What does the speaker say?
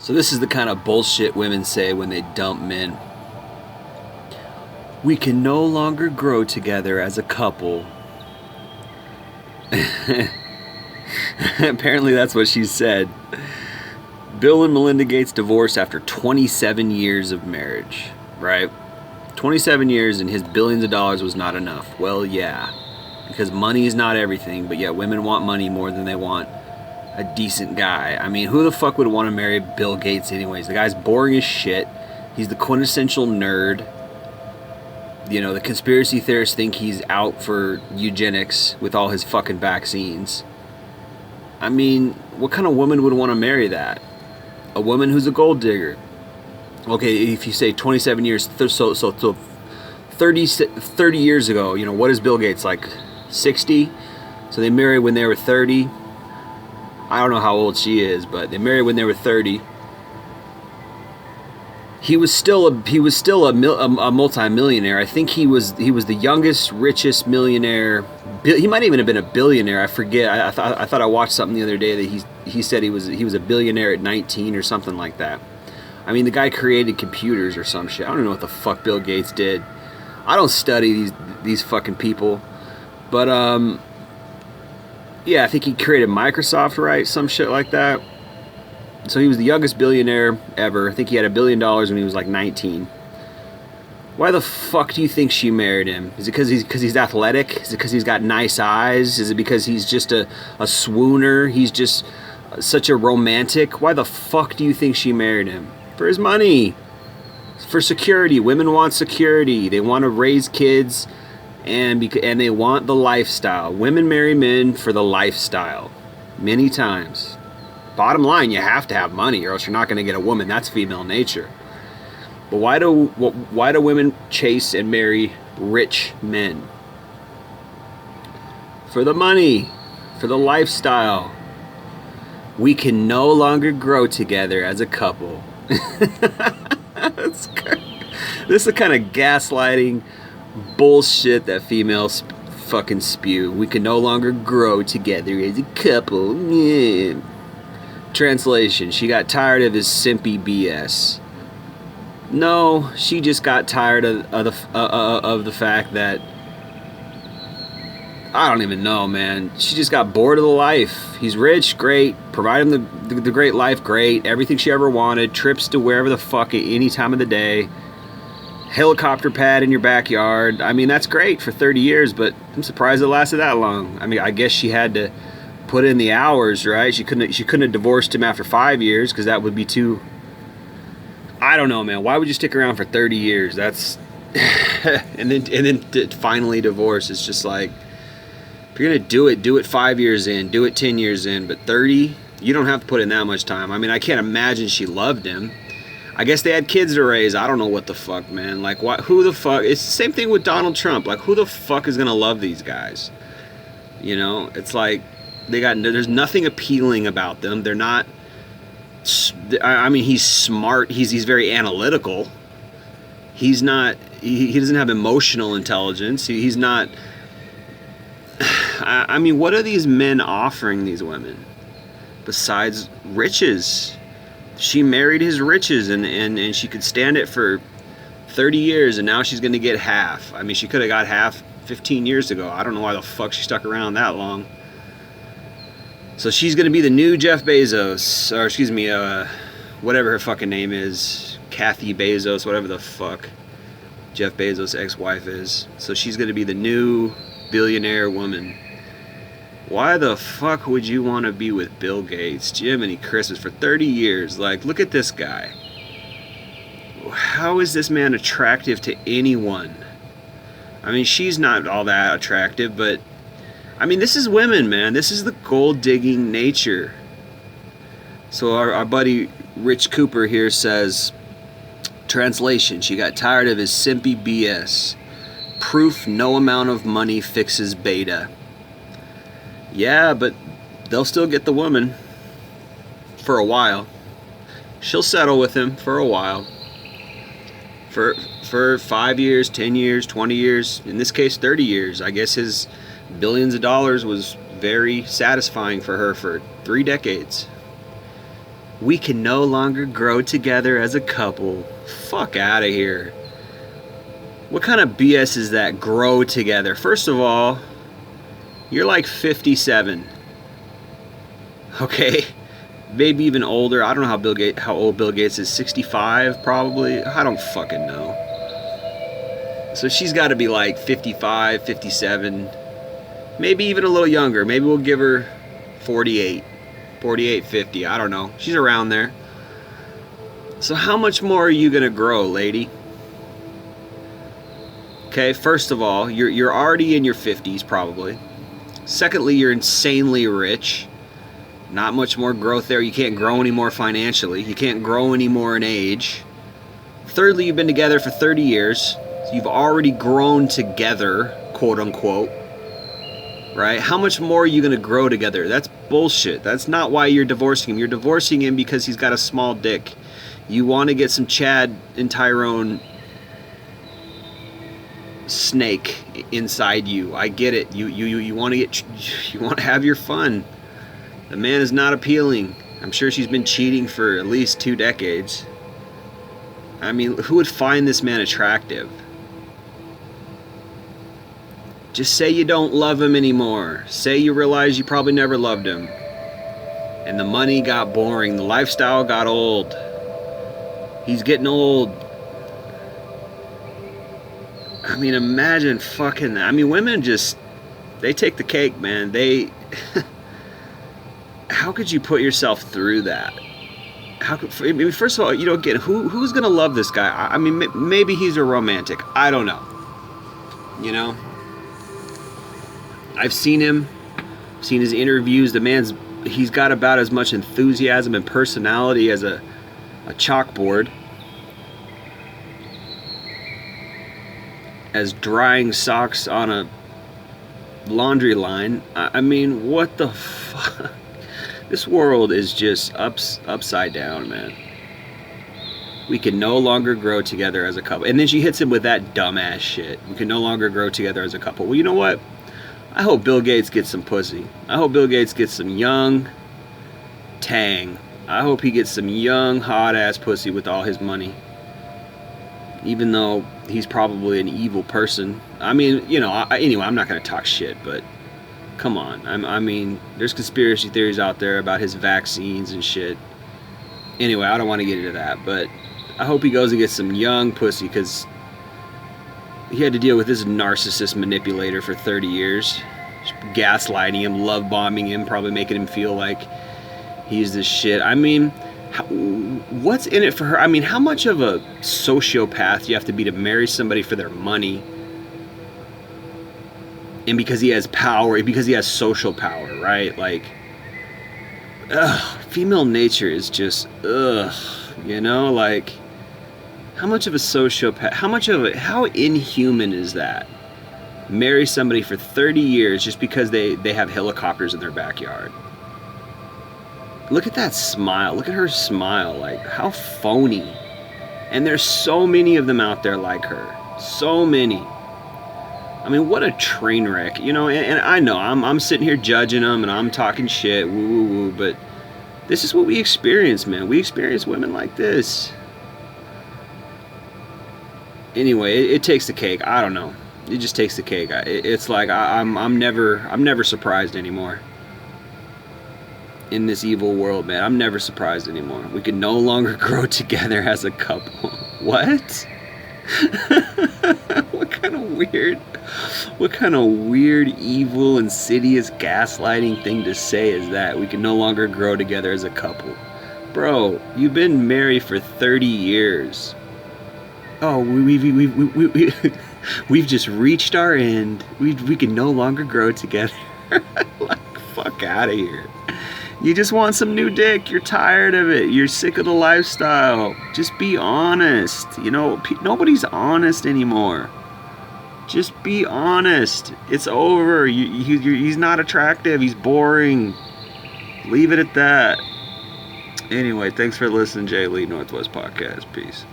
So this is the kind of bullshit women say when they dump men. We can no longer grow together as a couple. Apparently that's what she said. Bill and Melinda Gates divorced after 27 years of marriage, right? 27 years and his billions of dollars was not enough. Well, yeah, because money is not everything, but yet women want money more than they want a decent guy. I mean, who the fuck would want to marry Bill Gates anyways? The guy's boring as shit. He's the quintessential nerd. You know, the conspiracy theorists think he's out for eugenics with all his fucking vaccines. I mean, what kind of woman would want to marry that? A woman who's a gold digger. Okay, if you say 27 years, so 30 years ago, you know, what is Bill Gates, like 60? So they married when they were 30. I don't know how old she is, but they married when they were 30. He was still a multi-millionaire. I think he was the youngest, richest millionaire. He might even have been a billionaire. I forget. I thought I watched something the other day that he said he was a billionaire at 19 or something like that. I mean, the guy created computers or some shit. I don't know what the fuck Bill Gates did. I don't study these fucking people, but yeah, I think he created Microsoft, right? Some shit like that. So he was the youngest billionaire ever. I think he had $1 billion when he was like 19. Why the fuck do you think she married him? Is it because he's athletic? Is it because he's got nice eyes? Is it because he's just a swooner? He's just such a romantic? Why the fuck do you think she married him? For his money. For security. Women want security. They want to raise kids, and they want the lifestyle. Women marry men for the lifestyle. Many times. Bottom line, you have to have money or else you're not going to get a woman. That's female nature. But why do women chase and marry rich men? For the money, for the lifestyle. We can no longer grow together as a couple. This is the kind of gaslighting bullshit that females fucking spew. We can no longer grow together as a couple. Yeah. Translation, she got tired of his simpy BS. No, she just got tired of the fact that, I don't even know, man. She just got bored of the life. He's rich, great. Provide him the great life, great. Everything she ever wanted. Trips to wherever the fuck at any time of the day. Helicopter pad in your backyard. I mean, that's great for 30 years, but I'm surprised it lasted that long. I mean, I guess she had to put in the hours, right? She couldn't have divorced him after 5 years because that would be too. I don't know, man. Why would you stick around for 30 years? That's and then to finally divorce. It's just like, if you're gonna do it 5 years in, do it 10 years in, but 30, you don't have to put in that much time. I mean, I can't imagine she loved him. I guess they had kids to raise. I don't know what the fuck, man. Like, what? Who the fuck? It's the same thing with Donald Trump. Like, who the fuck is gonna love these guys? You know, it's like. There's nothing appealing about them. They're not. I mean, he's smart. He's very analytical. He's not. He doesn't have emotional intelligence. He's not. I mean, what are these men offering these women besides riches? She married his riches, and she could stand it for 30 years, and now she's going to get half. I mean, she could have got half 15 years ago. I don't know why the fuck she stuck around that long. So she's going to be the new Jeff Bezos, or excuse me, whatever her fucking name is, Kathy Bezos, whatever the fuck Jeff Bezos' ex-wife is. So she's going to be the new billionaire woman. Why the fuck would you want to be with Bill Gates, Jiminy Christmas, for 30 years? Like, look at this guy. How is this man attractive to anyone? I mean, she's not all that attractive, but I mean, this is women, man. This is the gold-digging nature. So our buddy Rich Cooper here says, translation, she got tired of his simpy BS. Proof no amount of money fixes beta. Yeah, but they'll still get the woman for a while. She'll settle with him for a while. For 5 years, 10 years, 20 years, in this case 30 years. I guess his billions of dollars was very satisfying for her for 3 decades. We can no longer grow together as a couple. Fuck out of here. What kind of BS is that? Grow together. First of all, you're like 57. Okay? Maybe even older. I don't know how old Bill Gates is. 65 probably. I don't fucking know. So she's got to be like 55, 57. Maybe even a little younger. Maybe we'll give her 48. 48, 50. I don't know. She's around there. So how much more are you going to grow, lady? Okay, first of all, you're already in your 50s probably. Secondly, you're insanely rich. Not much more growth there. You can't grow anymore financially. You can't grow anymore in age. Thirdly, you've been together for 30 years. So you've already grown together, quote unquote. Right? How much more are you going to grow together? That's bullshit. That's not why you're divorcing him. You're divorcing him because he's got a small dick. You want to get some Chad and Tyrone snake inside you. I get it. You want to have your fun. The man is not appealing. I'm sure she's been cheating for at least 2 decades. I mean, who would find this man attractive? Just say you don't love him anymore. Say you realize you probably never loved him. And the money got boring. The lifestyle got old. He's getting old. I mean, imagine fucking... I mean, women just... They take the cake, man. They... How could you put yourself through that? I mean, first of all, you don't get... Who's going to love this guy? I mean, maybe he's a romantic. I don't know. You know? I've seen him. Seen his interviews. The man's... He's got about as much enthusiasm and personality as a chalkboard. As drying socks on a laundry line. I mean, what the fuck? This world is just upside down, man. We can no longer grow together as a couple. And then she hits him with that dumbass shit. We can no longer grow together as a couple. Well, you know what? I hope Bill Gates gets some pussy. I hope Bill Gates gets some young tang. I hope he gets some young, hot-ass pussy with all his money. Even though he's probably an evil person. I mean, you know, anyway, I'm not going to talk shit, but come on. I mean, there's conspiracy theories out there about his vaccines and shit. Anyway, I don't want to get into that, but I hope he goes and gets some young pussy, because he had to deal with this narcissist manipulator for 30 years. Gaslighting him, love bombing him, probably making him feel like he's this shit. I mean... What's in it for her? I mean, how much of a sociopath do you have to be to marry somebody for their money? And because he has power, because he has social power, right? Like, female nature is just, you know, like, how much of a sociopath, how inhuman is that? Marry somebody for 30 years just because they have helicopters in their backyard. Look at that smile. Look at her smile. Like, how phony. And there's so many of them out there like her. So many. I mean, what a train wreck. You know, and I know, I'm sitting here judging them and I'm talking shit, woo woo woo, but this is what we experience, man. We experience women like this. Anyway, it takes the cake. I don't know. It just takes the cake. It's like I'm never surprised anymore. In this evil world, man, I'm never surprised anymore. We can no longer grow together as a couple. What? What kind of weird, evil, insidious, gaslighting thing to say is that? We can no longer grow together as a couple. Bro, you've been married for 30 years. Oh, we've just reached our end. We can no longer grow together. Like, fuck out of here. You just want some new dick. You're tired of it. You're sick of the lifestyle. Just be honest. You know, nobody's honest anymore. Just be honest. It's over. He's not attractive. He's boring. Leave it at that. Anyway, thanks for listening, Jay Lee Northwest Podcast. Peace.